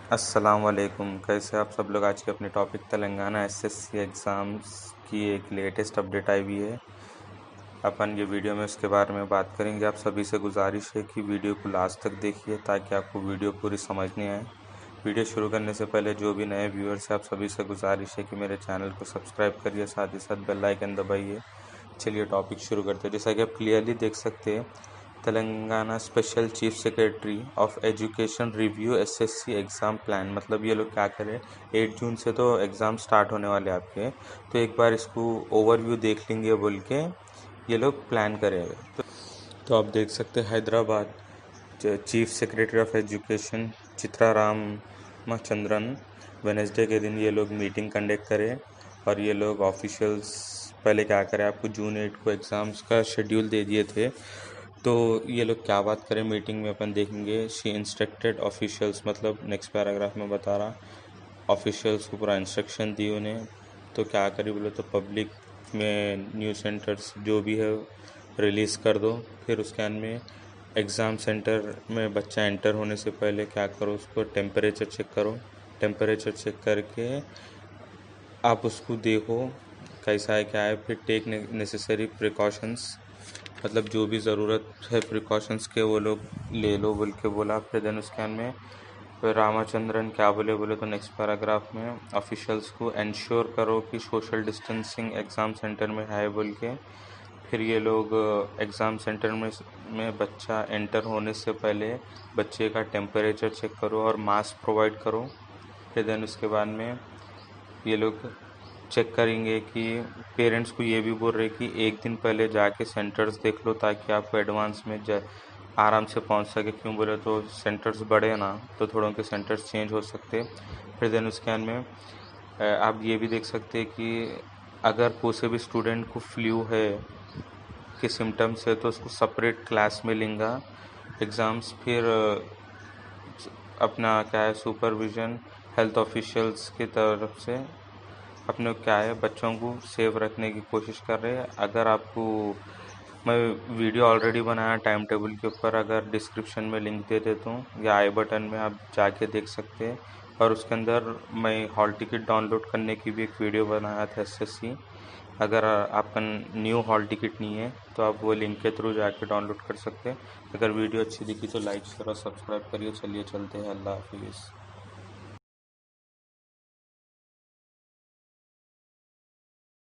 अस्सलाम वालेकुम। कैसे आप सब लोग। आज के अपने टॉपिक तेलंगाना एसएससी एग्ज़ाम्स की एक लेटेस्ट अपडेट आई हुई है। अपन ये वीडियो में उसके बारे में बात करेंगे। आप सभी से गुजारिश है कि वीडियो को लास्ट तक देखिए ताकि आपको वीडियो पूरी समझ नहीं आए। वीडियो शुरू करने से पहले जो भी नए व्यूअर्स हैं आप सभी से गुजारिश है कि मेरे चैनल को सब्सक्राइब करिए, साथ ही साथ बेल आइकन दबाइए। चलिए टॉपिक शुरू करते हैं। जैसा कि आप क्लियरली देख सकते हैं, Telangana special chief secretary of education review SSC exam plan. मतलब ये लोग क्या करें, 8 जून से तो एग्ज़ाम स्टार्ट होने वाले आपके, तो एक बार इसको ओवरव्यू देख लेंगे बोल के ये लोग प्लान करेंगे। तो आप देख सकते हैं Hyderabad chief secretary of education Chitra Ramachandran Wednesday के दिन ये लोग मीटिंग कंडक्ट करें और ये लोग ऑफिशियल्स पहले क्या करें, आपको जून 8 को एग्ज़ाम्स का शेड्यूल दे दिए थे। तो ये लोग क्या बात करें मीटिंग में अपन देखेंगे। शी इंस्ट्रक्टेड ऑफिशियल्स, मतलब नेक्स्ट पैराग्राफ में बता रहा, ऑफिशियल्स को पूरा इंस्ट्रक्शन दी उन्हें। तो क्या करी बोले तो पब्लिक में न्यू सेंटर्स जो भी है रिलीज़ कर दो। फिर उसके बाद में एग्ज़ाम सेंटर में बच्चा एंटर होने से पहले क्या करो, उसको टेम्परेचर चेक करो। टेम्परेचर चेक करके आप उसको देखो कैसा है क्या है। फिर टेक नेसेसरी प्रिकॉशंस, मतलब जो भी ज़रूरत है प्रिकॉशंस के वो लोग ले लो बोल के बोला। फिर देन उसके में फिर रामाचंद्रन क्या बोले तो नेक्स्ट पैराग्राफ में ऑफिशियल्स को इंश्योर करो कि सोशल डिस्टेंसिंग एग्ज़ाम सेंटर में है बोल के। फिर ये लोग एग्ज़ाम सेंटर में बच्चा एंटर होने से पहले बच्चे का टेम्परेचर चेक करो और मास्क प्रोवाइड करो। फिर देन उसके बाद में ये लोग चेक करेंगे कि पेरेंट्स को ये भी बोल रहे कि एक दिन पहले जाके सेंटर्स देख लो ताकि आपको एडवांस में आराम से पहुंच सके। क्यों बोले तो सेंटर्स बड़े ना, तो थोड़ों के सेंटर्स चेंज हो सकते। फिर देन उसके बाद में आप ये भी देख सकते हैं कि अगर कोई भी स्टूडेंट को फ्लू है के सिम्टम्स है तो उसको सेपरेट क्लास में लेंगे एग्ज़ाम्स। फिर अपना क्या है सुपरविज़न हेल्थ ऑफिशियल्स की तरफ से अपने क्या है बच्चों को सेव रखने की कोशिश कर रहे हैं। अगर आपको मैं वीडियो ऑलरेडी बनाया टाइम टेबल के ऊपर, अगर डिस्क्रिप्शन में लिंक दे देता हूँ या आई बटन में आप जाके देख सकते हैं। और उसके अंदर मैं हॉल टिकट डाउनलोड करने की भी एक वीडियो बनाया था एसएससी। अगर आपका न्यू हॉल टिकट नहीं है तो आप वो लिंक के थ्रू जाके डाउनलोड कर सकते हैं। अगर वीडियो अच्छी दिखी तो लाइक शेयर और सब्सक्राइब करिए। चलिए चलते हैं, अल्लाह हाफिज़।